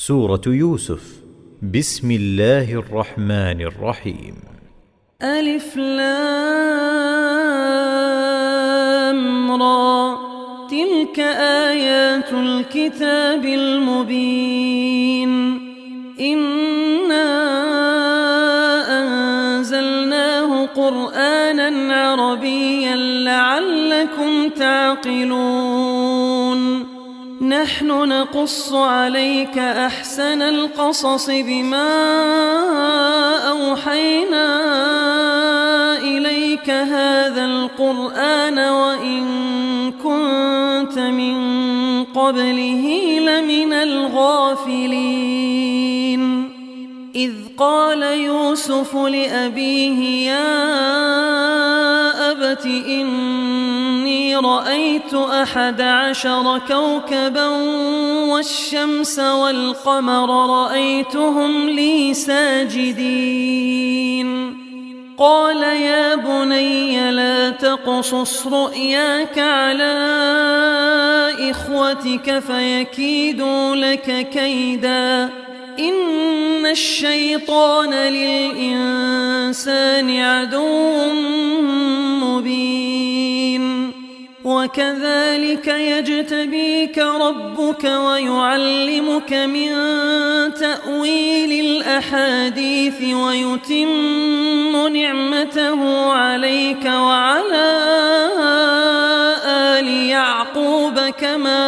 سورة يوسف. بسم الله الرحمن الرحيم. ألف لام را، تلك آيات الكتاب المبين. إنا أنزلناه قرآنا عربيا لعلكم تعقلون. نحن نقص عليك أحسن القصص بما أوحينا إليك هذا القرآن وإن كنت من قبله لمن الغافلين. إذ قال يوسف لأبيه يا أبت إني رأيت 11 كوكبا والشمس والقمر رأيتهم لي ساجدين. قال يا بني لا تقصص رؤياك على إخوتك فيكيدوا لك كيدا، إن الشيطان للإنسان عدو مبين. وكذلك يجتبيك ربك ويعلمك من تأويل الأحاديث ويتم نعمته عليك وعلى آل يعقوب كما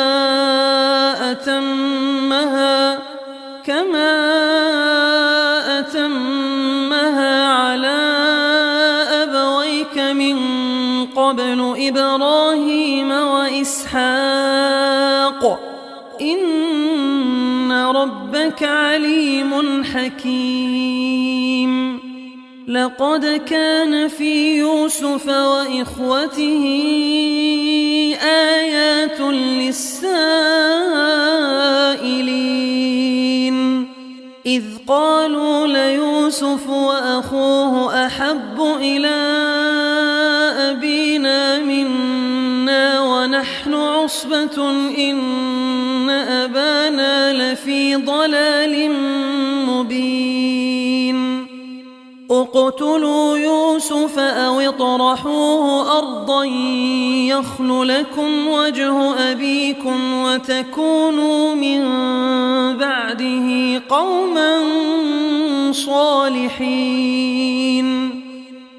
أتمها على أبويك من قبل إبراهيم وإسحاق، إن ربك عليم حكيم. لقد كان في يوسف وإخوته آيات للسائلين، إذ قالوا ليوسف وأخوه أحب إلى أبينا منا ونحن عصبة إن أبانا لفي ضلال مبين. اقتلوا يوسف أو اطرحوه أرضا يخل لكم وجه أبيكم وتكونوا من بعده قوما صالحين.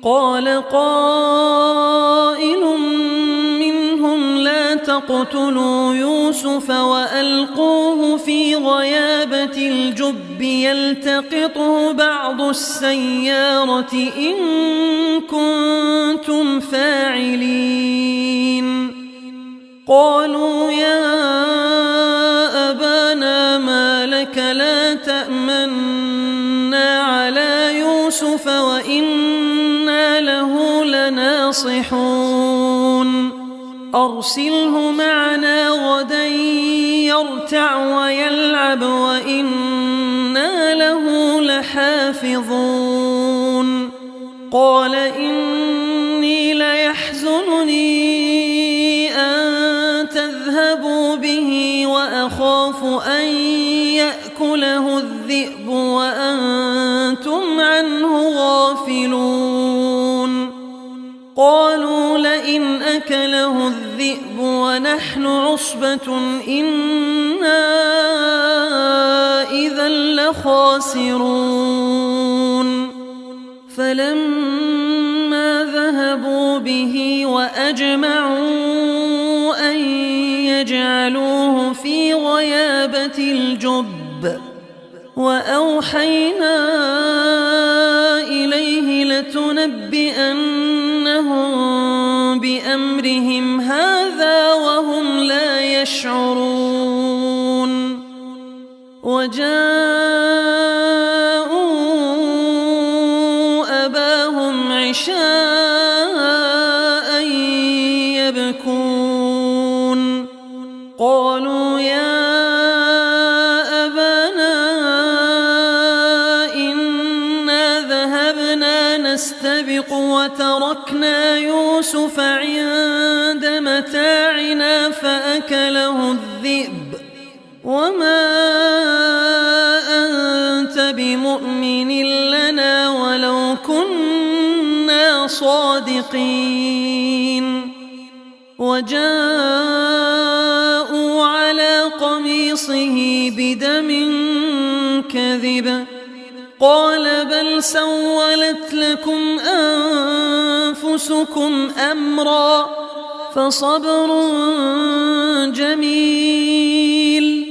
قال قائل منهم لا تقتلوا يوسف وألقوه في غيابة الجب يلتقطه بعض السيارة إن كنتم فاعلين. قالوا يا أبانا ما لك لا تأمنا على يوسف وإنا له لناصحون. أرسله معنا غدا يرتع ويلعب وإنا له لحافظون. قال إني ليحزنني أن تذهبوا به وأخاف أن يأكله الذئب وأنتم عنه غافلون. قالوا لئن أكله الذئب ونحن عصبة إنا إذا لخاسرون. فلما ذهبوا به وأجمعوا أن يجعلوه في غيابة الجب وأوحينا إليه لتنبئنهم بأمرهم هذا وهم لا يشعرون. وجاءوا أباهم عشاء يبكون. قالوا يا أبانا إنا ذهبنا نستبق وتركنا يوسف عند متاعنا فأكله الذئب وما الصادقين وجاءوا على قميصه بدم كذب قال بل سولت لكم أنفسكم أمرا فصبر جميل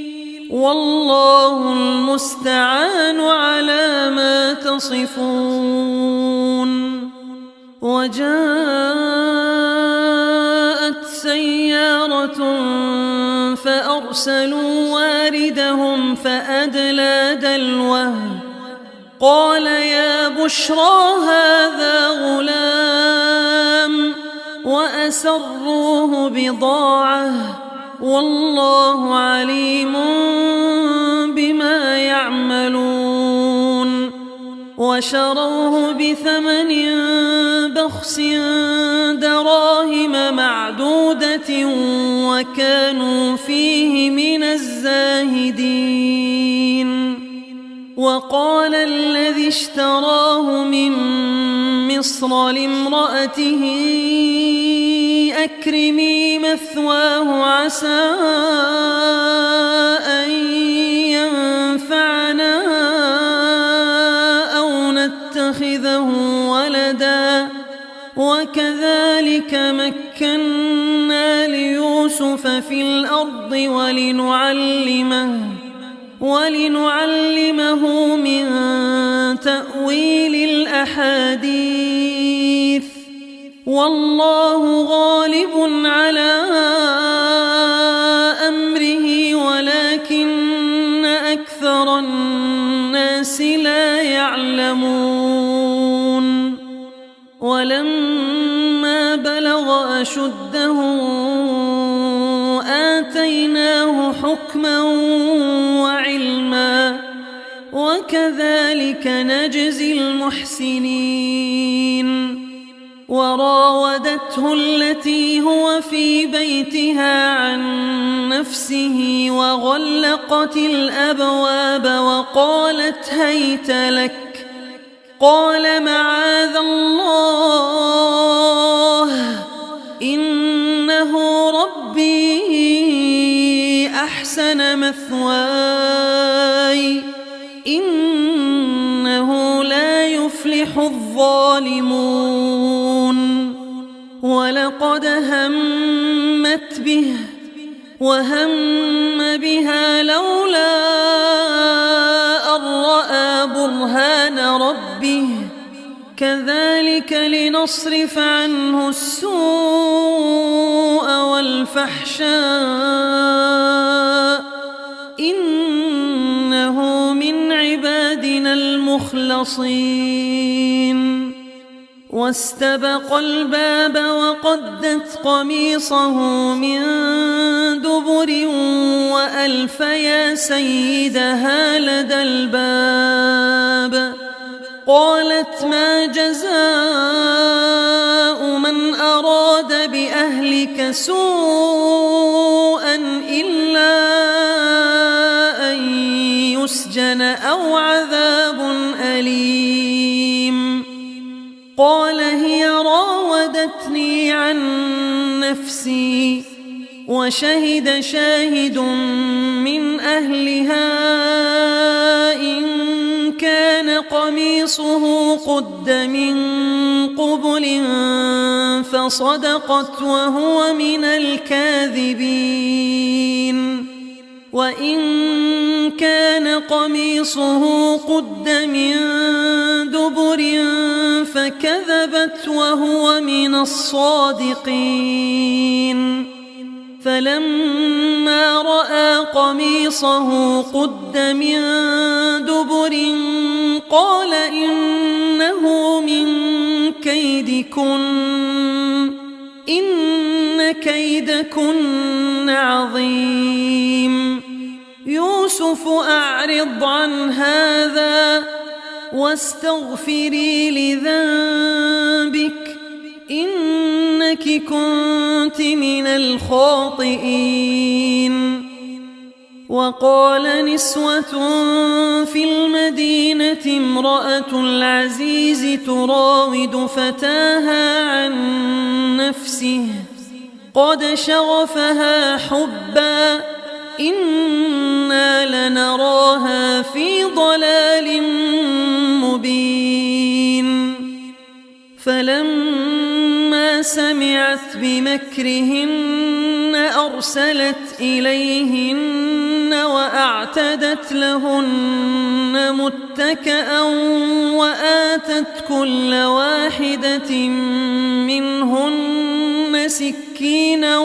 والله المستعان على ما تصفون. وجاءت سيارة فأرسلوا واردهم فأدلى دلوه قال يا بشرى هذا غلام وأسروه بضاعة والله عليم بما يعملون وشروه بثمن بخس دراهم معدودة وكانوا فيه من الزاهدين. وقال الذي اشتراه من مصر لامرأته أكرمي مثواه عسى أن ينفعنا أو نتخذه ولدا وكذلك مكنا ليوسف في الأرض ولنعلمه من تأويل الأحاديث والله غالب على أمره ولكن أكثر الناس لا يعلمون. ولما بلغ أشده آتيناه حكما وعلما وكذلك نجزي المحسنين. وراودته التي هو في بيتها عن نفسه وغلقت الأبواب وقالت هيت لك قال معاذ الله إنه ربي أحسن مثواي إنه لا يفلح الظالمون. ولقد همت به وهم بها لولا أن رأى برهان ربه كذلك لنصرف عنه السوء والفحشاء إنه من عبادنا المخلصين. واستبق الباب وقدت قميصه من دبر وألف يا سيدها لدى الباب قالت ما جزاء من أراد بأهلك سوءا إلا أن يسجن أو عذاب أليم. قال هي راودتني عن نفسي وشهد شاهد من أهلها إن كان قميصه قد من قبل فصدقت وهو من الكاذبين وإن كان قميصه قد من دبر فكذبت وهو من الصادقين. فلما رأى قميصه قد من دبر قال إنه من كيدكن إن كيدكن عظيم. يوسف أعرض عن هذا واستغفري لذنبك إنك كنت من الخاطئين. وقال نسوة في المدينة امرأة العزيز تراود فتاها عن نفسه قد شغفها حبا إنا لنراها في ضلال مبين فلما سمعت بمكرهن أرسلت إليهن وأعتدت لهن متكأ وآتت كل واحدة منهن سكينا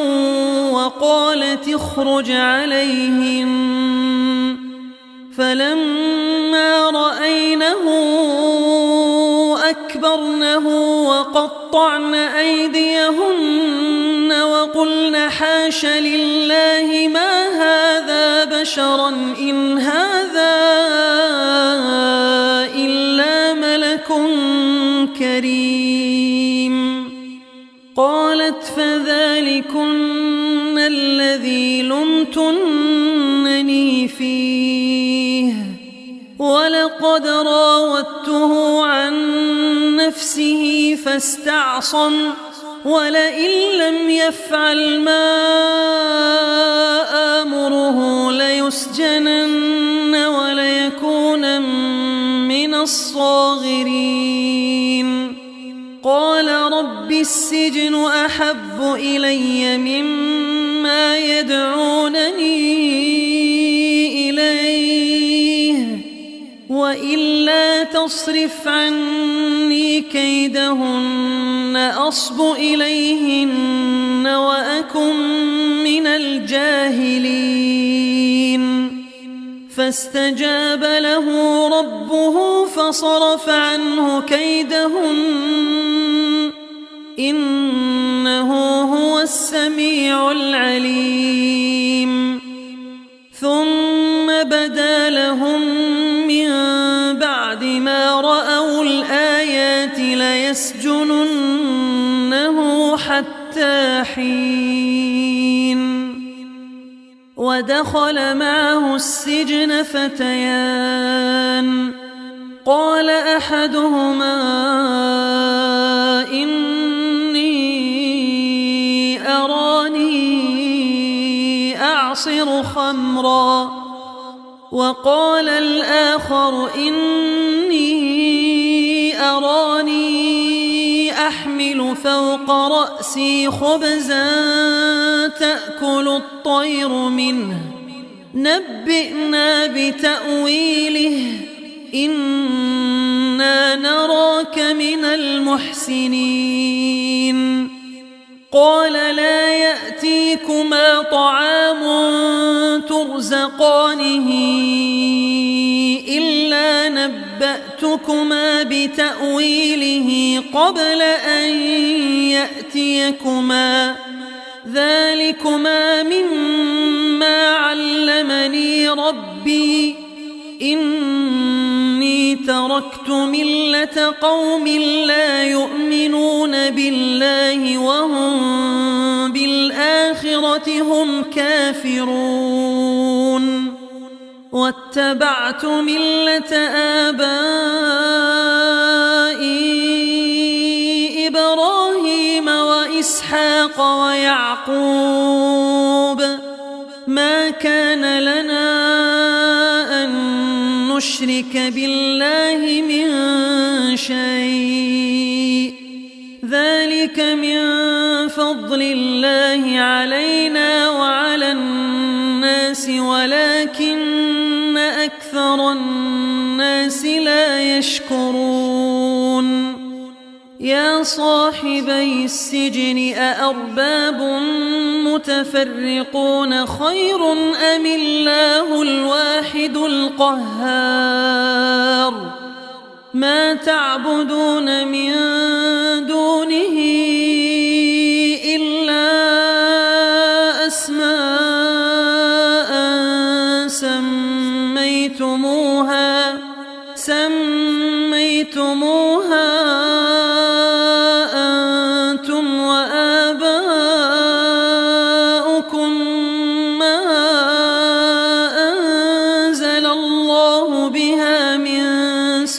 وقالت اخرج عليهن فلما رأينه أكبرنه وقطعن أيديهن وقلن حاش لله ما هذا بشرا إن هذا إلا ملك كريم قالت فذلكن الذي لمتنني فيه ولقد راودته عن نفسه فاستعصم ولئن لم يفعل ما آمره ليسجنن وليكون من الصاغرين قال رب السجن أحب إلي مما يدعونني إليه وإلا تصرف عني كيدهن أصب إليهن وأكن من الجاهلين فاستجاب له ربه فصرف عنه كيدهن إنه هو السميع العليم ثم بدا لهم من بعد ما رأوا الآيات ليسجننه حتى حين ودخل معه السجن فتيان قال أحدهما إني أراني أعصر خمرا وقال الآخر إني أراني أحمل فوق رأسي خبزا تأكل الطير منه نبئنا بتأويله إنا نراك من المحسنين قال لا يأتيكما طعام ترزقانه إلا نبأتكما بتأويله قبل أن يأتيكما ذلكما مما علمني ربي إني تركت ملة قوم لا يؤمنون بالله وهم بالآخرة هم كافرون واتبعت ملة آبائي إبراهيم وإسحاق ويعقوب ما كان لنا أن نشرك بالله من شيء ذلك من فضل الله علينا وعلى الناس ولكن أكثر الناس لا يشكرون يا صاحبي السجن أأرباب متفرقون خير أم الله الواحد القهار ما تعبدون من دونه إلا أسماء سميتموها أنتم وآباؤكم ما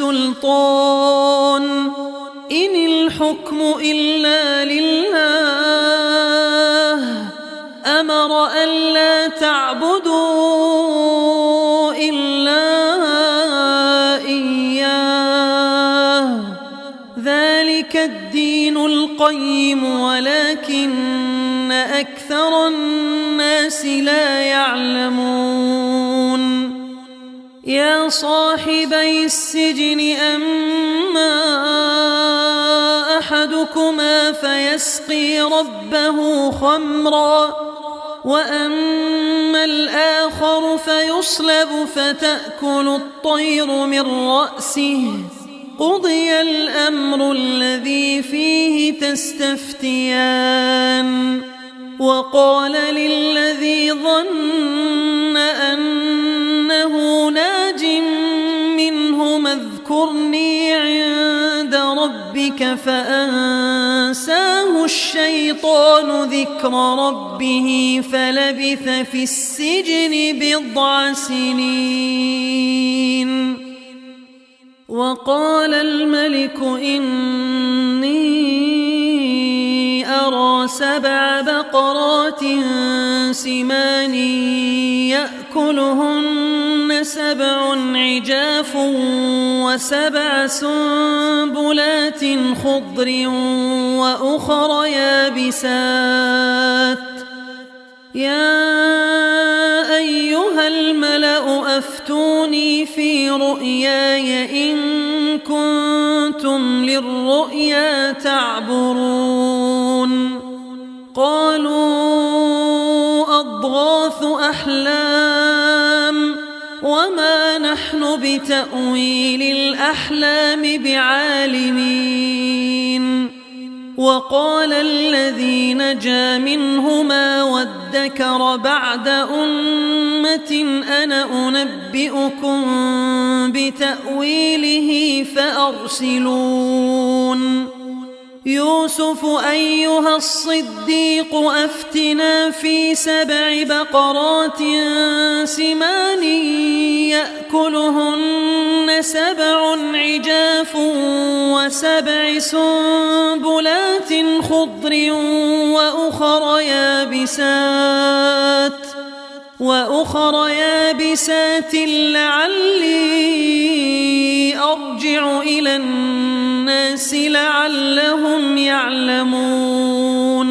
سلطان إن الحكم إلا لله أمر ألا تعبدوا إلا إياه ذلك الدين القيم ولكن أكثر الناس لا يعلمون يا صاحبي السجن أما أحدكما فيسقي ربه خمرا وأما الآخر فيصلب فتأكل الطير من رأسه قضي الأمر الذي فيه تستفتيان وقال للذي ظن أنه ناج منهما اذكرني عند ربك فأنساه الشيطان ذكر ربه فلبث في السجن 9 سنين وقال الملك إني أرى 7 بقرات سمان يأكلهن 7 عجاف و7 سنبلات خضر وأخر يابسات يا أيها الملأ أفتوني في رؤياي إن كنتم للرؤيا تعبرون قالوا أضغاث أحلام وما نحن بتأويل الأحلام بعالمين وقال الذي نجا منهما وادكر بعد أمة أنا أنبئكم بتأويله فأرسلون يوسف أيها الصديق أفتنا في 7 بقرات سمان يأكلهن 7 عجاف و7 سنبلات خضر وأخر يابسات لعلي أرجع إلى الناس لعلهم يعلمون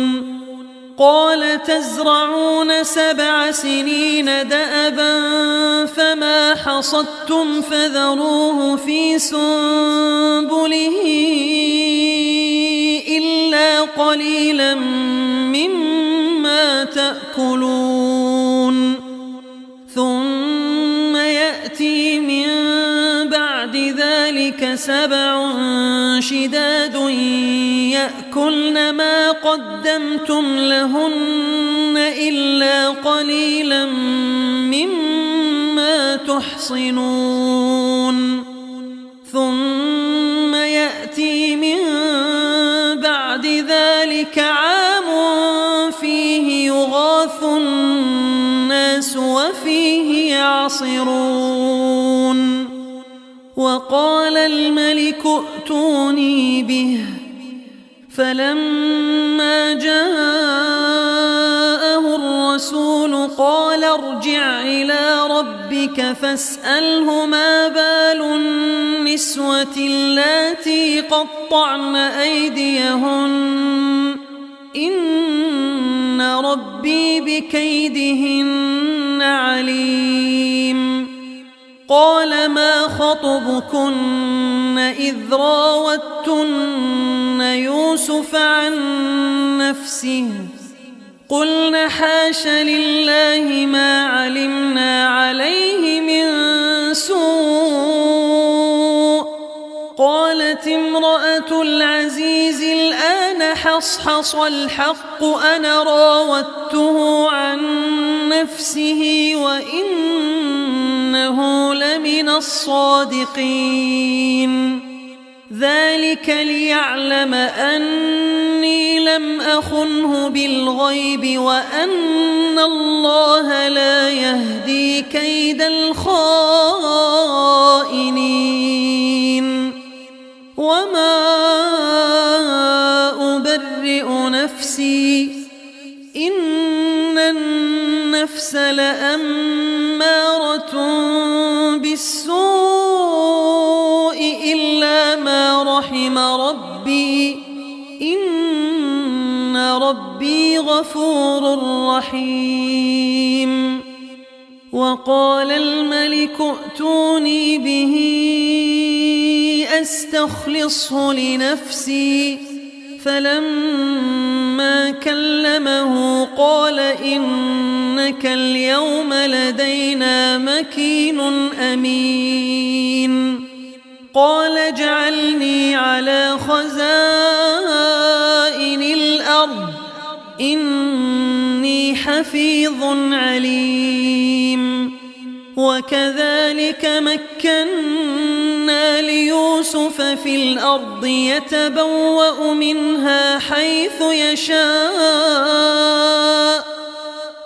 قال تزرعون 7 سنين دأبا فما حصدتم فذروه في سنبله إلا قليلا مما تأكلون ثم يأتي من بعد ذلك 7 شداد يأكلن ما قدمتم لهن إلا قليلا مما تحصنون ثم يأتي من بعد ذلك عام فيه يغاث الناس وفيه يعصرون وقال الملك ائتوني به فلما جاءه الرسول قال ارجع إلى ربك فاسأله ما بال النسوة اللاتي قطعن أيديهن إن ربي بكيدهن عليم قال ما خطبكن إذ راوتن يوسف عن نفسه قلن حاش لله ما علمنا عليه من سوء قالت امرأة العزيز الآن حصحص الحق أنا راودته عن نفسه وإنه لمن الصادقين ذلك ليعلم أني لم أخنه بالغيب وأن الله لا يهدي كيد الخائنين لنفسي إن النفس لأمارة بالسوء إلا ما رحم ربي إن ربي غفور رحيم. وقال الملك ائتوني به أستخلصه لنفسي فلما كلمه قال إنك اليوم لدينا مكين أمين. قال اجعلني على خزائن الأرض إني حفيظ عليم. وكذلك مكنا ليوسف في الأرض يتبوأ منها حيث يشاء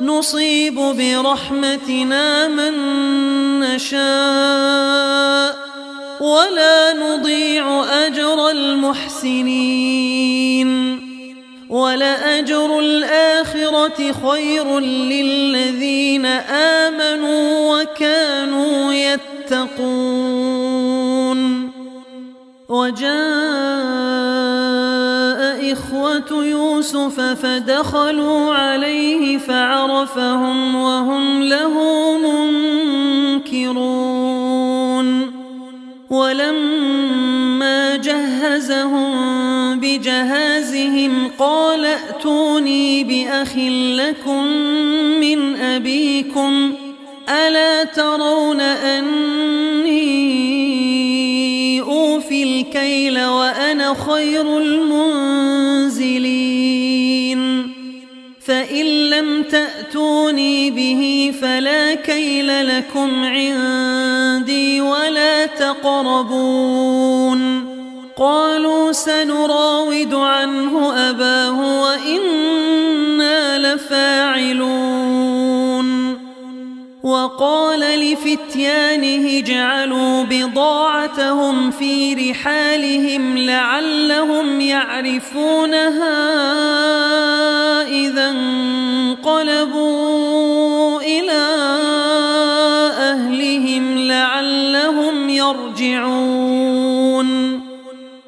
نصيب برحمتنا من نشاء ولا نضيع أجر المحسنين. ولأجر الآخرة خير للذين آمنوا وكانوا يتقون. وجاء إخوة يوسف فدخلوا عليه فعرفهم وهم له منكرون. ولما جهزهم بجهازهم قال ائتوني بأخ لكم من أبيكم ألا ترون أني أوفي الكيل وأنا خير المنزلين. فإن لم تأتوني به فلا كيل لكم عندي ولا تقربون. قالوا سنراود عنه أباه وإنا لفاعلون. وقال لفتيانه اجعلوا بضاعتهم في رحالهم لعلهم يعرفونها إذا انقلبوا إلى أهلهم لعلهم يرجعون.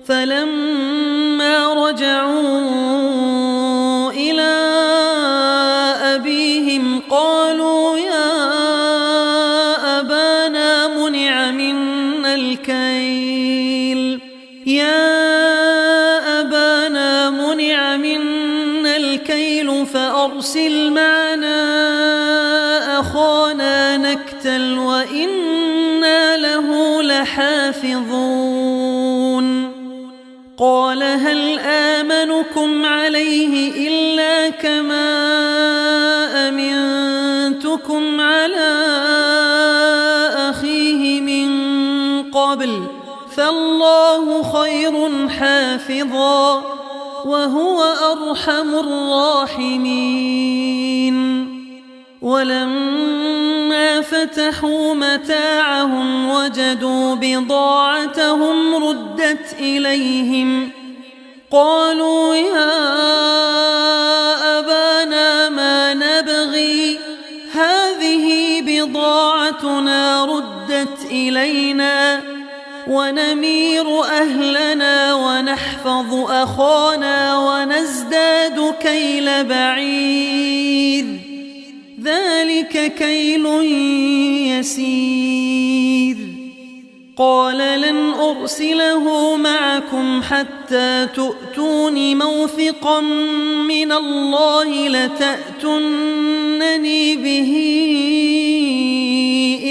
فلما رجعوا إلى أبيهم قالوا يا أبانا منع منا الكيل فأرسل معنا أخانا نكتل وإنا له لحافظون. قال هل آمنكم عليه إلا كما أمنتكم على أخيه من قبل فالله خير حافظا وهو أرحم الراحمين. ولما فتحوا متاعهم وجدوا بضاعتهم ردت إليهم قالوا يا أبانا ما نبغي هذه بضاعتنا ردت إلينا ونمير أهلنا ونحفظ أخانا ونزداد كيل بعير ذلك كيل يسير. قال لن أرسله معكم حتى تؤتون موثقا من الله لتأتونني به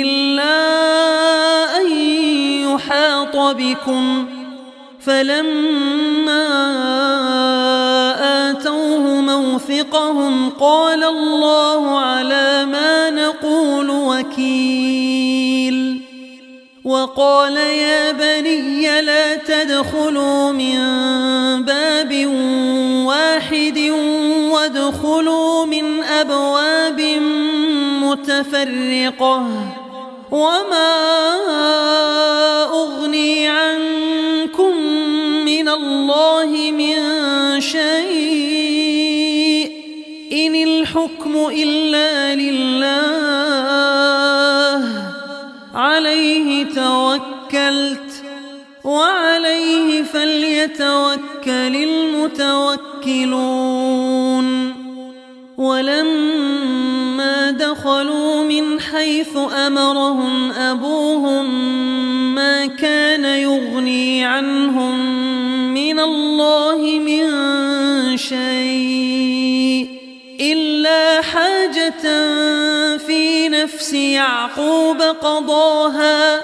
إلا أن يحاط بكم. فلما آتوه موثقهم قال الله على ما نقول وكيل. وقال يا بني لا تدخلوا من باب واحد وادخلوا من أبواب متفرقة وما أغني عنكم من الله من شيء الحكم إلا لله عليه توكلت وعليه فليتوكل المتوكلون ولما دخلوا من حيث أمرهم أبوهم ما كان يغني عنهم من الله من شيء إلا حاجة في نفس يعقوب قضاها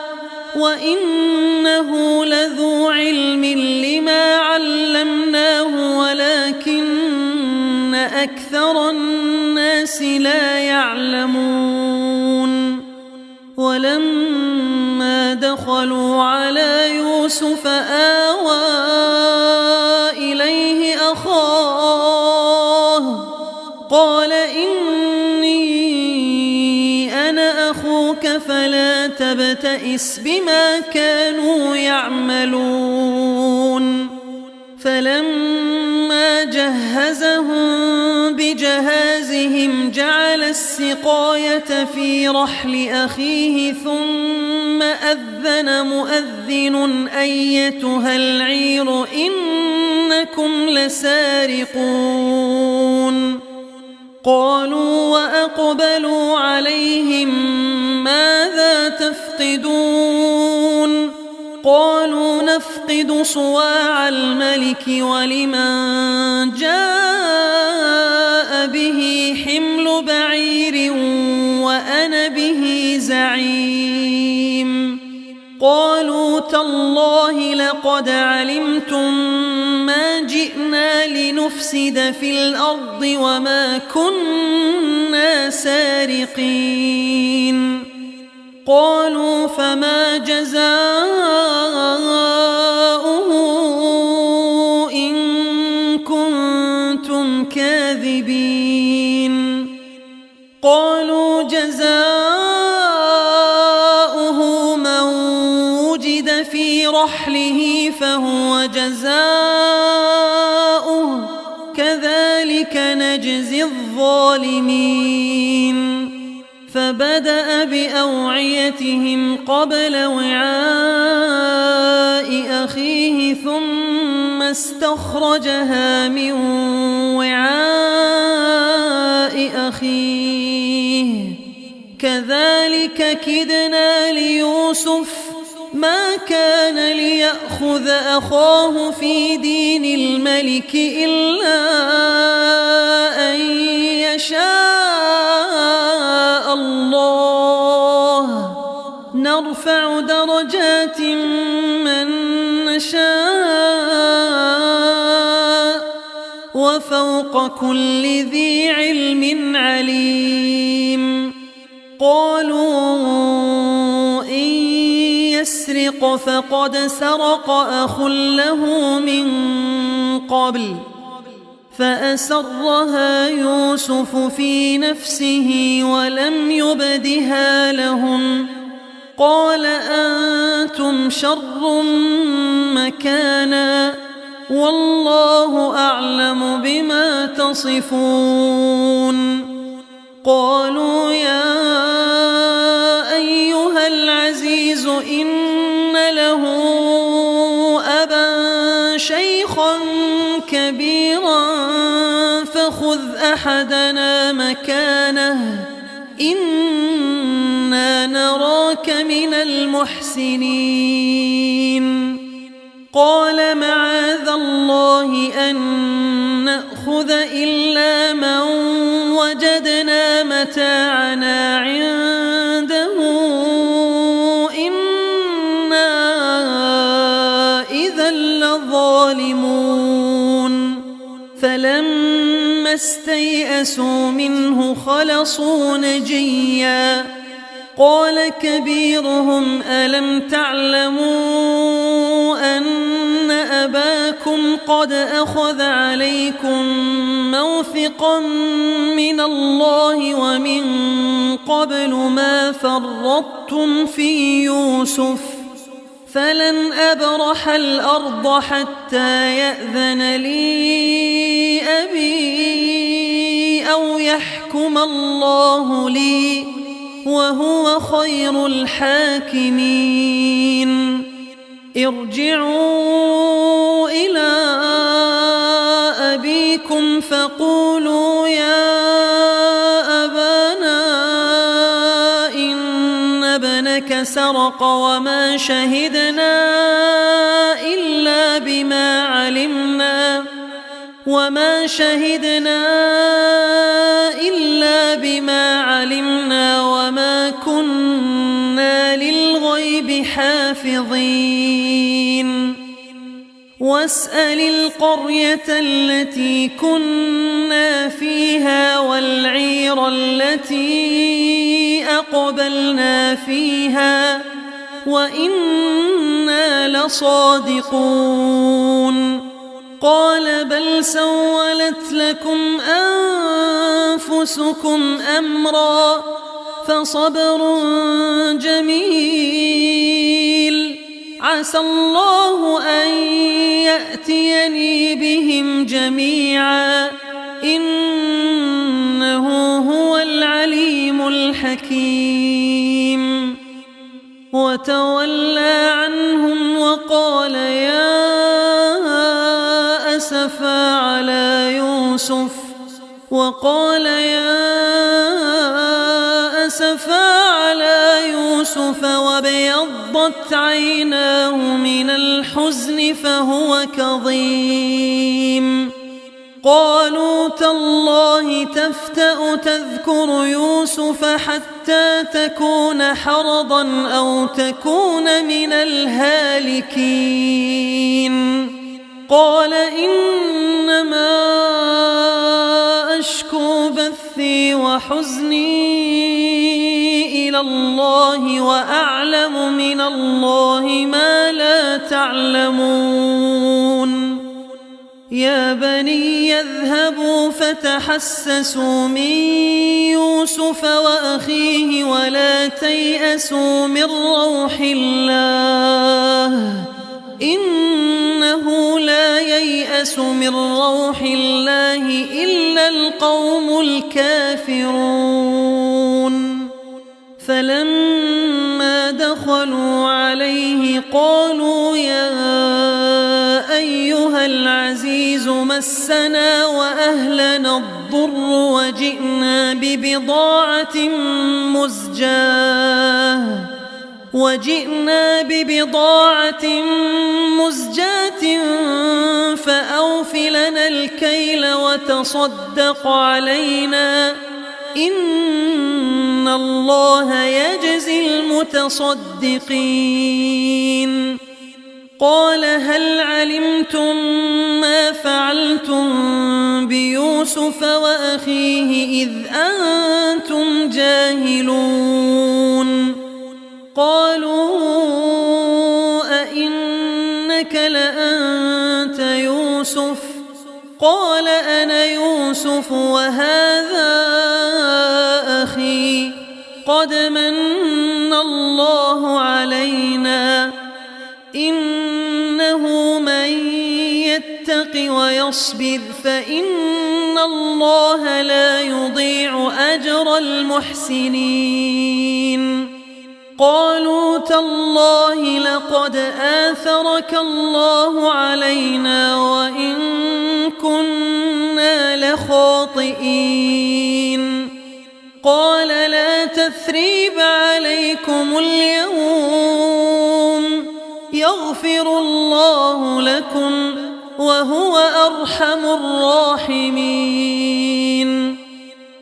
وإنه لذو علم لما علمناه ولكن أكثر الناس لا يعلمون ولما دخلوا على يوسف آوى إليه أخاه قال إني أنا أخوك فلا تبتئس بما كانوا يعملون فلما جهزهم بجهازهم جعل السقاية في رحل أخيه ثم أذن مؤذن أيتها العير إنكم لسارقون قالوا وأقبلوا عليهم ماذا تفقدون قالوا نفقد صواع الملك ولمن جاء به حمل بعير وأنا به زعيم قالوا تالله لقد علمتم ما جئنا لنفسد في الأرض وما كنا سارقين قالوا فما جزاؤه إن كنتم كاذبين قالوا جزاؤه من وجد في رحله فهو جزاؤه كذلك نجزي الظالمين فبدأ بأوعيتهم قبل وعاء أخيه ثم استخرجها من وعاء أخيه كذلك كدنا ليوسف ما كان ليأخذ أخاه في دين الملك إلا أن يشاء الله نرفع درجات من نشاء وفوق كل ذي علم عليم قالوا إن يسرق فقد سرق أخ له من قبل فأسرها يوسف في نفسه ولم يبدها لهم قال أنتم شر مكانا والله أعلم بما تصفون قالوا يا أيها العزيز إن له أبا شيخا كبيرا فخذ أحدنا مكانه إنا نراك من المحسنين قال معاذ الله أن نأخذ إلا من وجدنا متاعنا عنده إنا إذا لظالمون فلما استيئسوا منه خلصوا نجيا قال كبيرهم ألم تعلموا أن أباكم قد أخذ عليكم موثقا من الله ومن قبل ما فرطتم في يوسف فلن أبرح الأرض حتى يأذن لي أبي أو يحكم يحكم الله لي وهو خير الحاكمين ارجعوا إلى أبيكم فقولوا يا أبانا إن ابنك سرق وما شهدنا إلا بما علمنا وما كنا للغيب حافظين واسأل القرية التي كنا فيها والعير التي أقبلنا فيها وإنا لصادقون قال بل سولت لكم أنفسكم أمرا فصبر جميل عسى الله أن يأتيني بهم جميعا إنه هو العليم الحكيم وتولى عنهم وقال يا أسفا على يوسف وابيضت عيناه من الحزن فهو كظيم قالوا تالله تفتأ تذكر يوسف حتى تكون حرضا أو تكون من الهالكين قال إنما أشكو بثي وحزني إلى الله وأعلم من الله ما لا تعلمون يا بني يذهبوا فتحسسوا من يوسف وأخيه ولا تيأسوا من روح الله إنه لا ييأس من روح الله إلا القوم الكافرون فلما دخلوا عليه قالوا يا أيها العزيز مسنا وأهلنا الضر وجئنا ببضاعة مزجاة فأوف لنا الكيل وتصدق علينا إن الله يجزي المتصدقين قال هل علمتم ما فعلتم بيوسف وأخيه إذ أنتم جاهلون قالوا أئنك لأنت يوسف قال أنا يوسف وهذا أخي قد من الله علينا إنه من يتق ويصبر فإن الله لا يضيع أجر المحسنين قالوا تالله لقد آثرك الله علينا وإن كنا لخاطئين قال لا تثريب عليكم اليوم يغفر الله لكم وهو أرحم الراحمين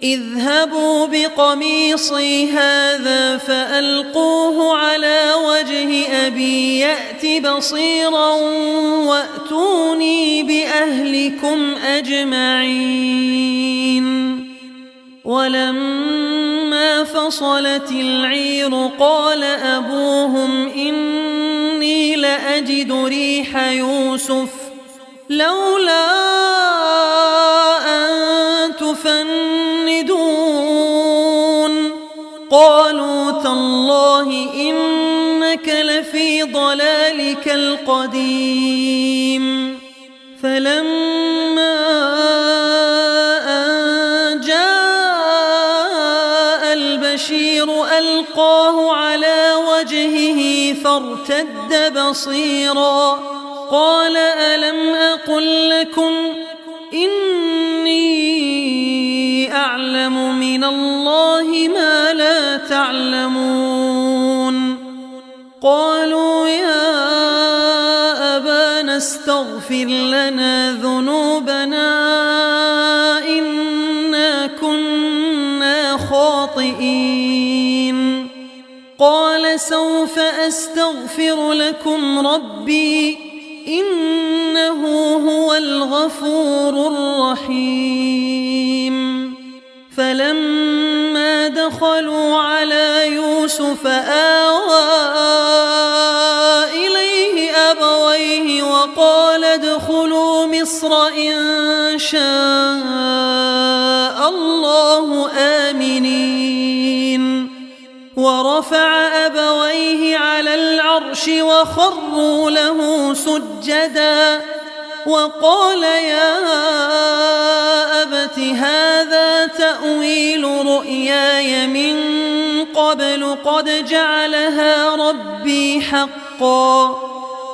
اذهبوا بقميصي هذا فألقوه على وجه أبي يأت بصيرا وأتوني بأهلكم أجمعين ولما فصلت العير قال أبوهم إني لأجد ريح يوسف لولا أن تفندون قالوا تالله إنك لفي ضلالك القديم فلما أن جاء فارتد بصيرا قال ألم أقل لكم إني أعلم من الله ما لا تعلمون قالوا يا أبانا استغفر لنا ذنوبنا إنا كنا خاطئين قال سوف أستغفر لكم ربي إنه هو الغفور الرحيم فلما دخلوا على يوسف آوى إليه أبويه وقال ادخلوا مصر إن شاء الله آمنين ورفع أبويه على العرش وخروا له سجدا وقال يا أبت هذا تأويل رؤياي من قبل قد جعلها ربي حقا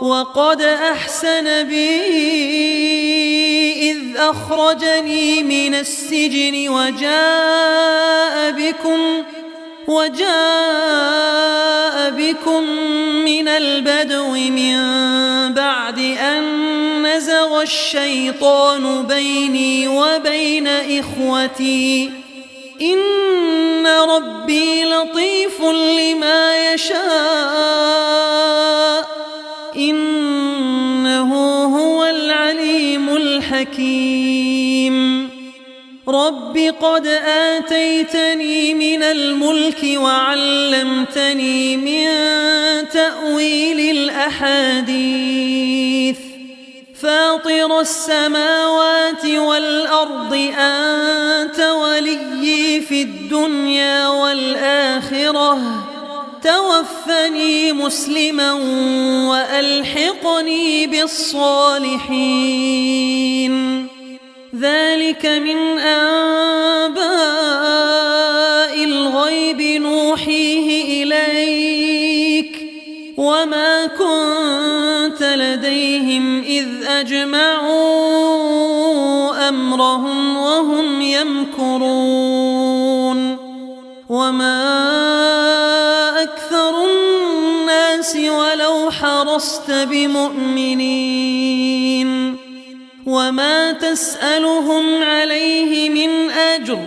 وقد أحسن بي إذ أخرجني من السجن وجاء بكم من البدو من بعد أن نزغ الشيطان بيني وبين إخوتي إن ربي لطيف لما يشاء إنه هو العليم الحكيم رب قد آتيتني من الملك وعلمتني من تأويل الأحاديث فاطر السماوات والأرض أنت وليي في الدنيا والآخرة توفني مسلما وألحقني بالصالحين ذلك من أنباء الغيب نوحيه إليك وما كنت لديهم إذ أجمعوا أمرهم وهم يمكرون وما أكثر الناس ولو حرصت بمؤمنين وما تسألهم عليه من أجر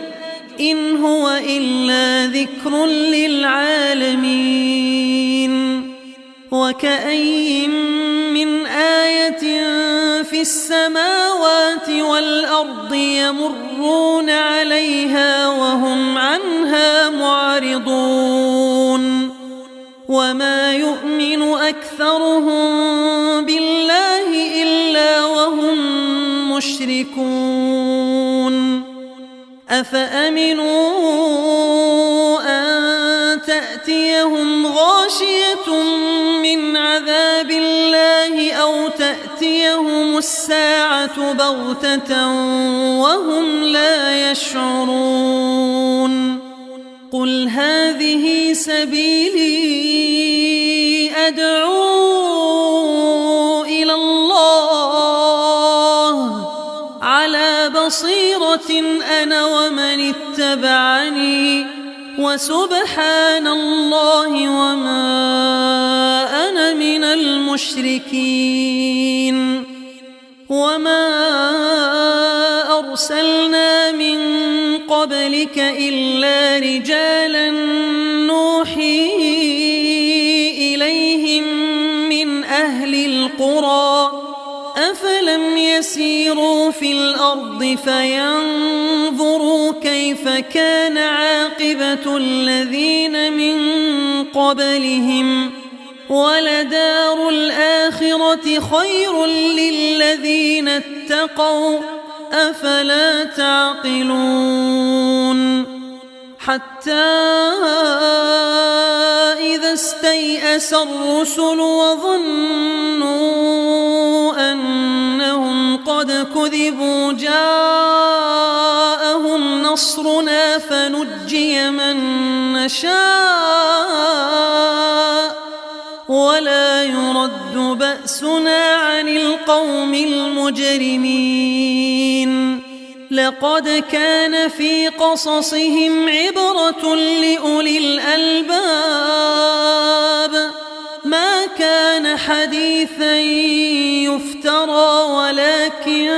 إن هو إلا ذكر للعالمين وكأين من آية في السماوات والأرض يمرون عليها وهم عنها معرضون وما يؤمن أكثرهم بالله إلا وهم مشركون أفأمنوا أن تأتيهم غاشية من عذاب الله أو تأتيهم الساعة بغتة وهم لا يشعرون قل هذه سبيلي أدعو إلى الله على بصيرة أنا ومن اتبعني وسبحان الله وما أنا من المشركين وما أرسلنا من قبلك إلا رجالا نوحي إليهم من أهل القرى أفلم يسيروا في الأرض فينظروا كيف كان عاقبة الذين من قبلهم ولدار الآخرة خير للذين اتقوا أفلا تعقلون حتى إذا استيأس الرسل وظنوا أنهم قد كذبوا جاءهم نصرنا فنجي من نشاء ولا يرد بأسنا عن القوم المجرمين لقد كان في قصصهم عبرة لأولي الألباب ما كان حديثا يفترى ولكن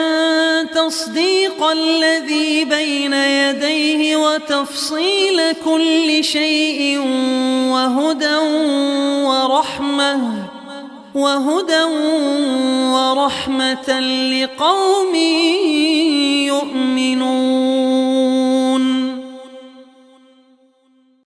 تصديق الذي بين يديه وتفصيل كل شيء وهدى ورحمة لقوم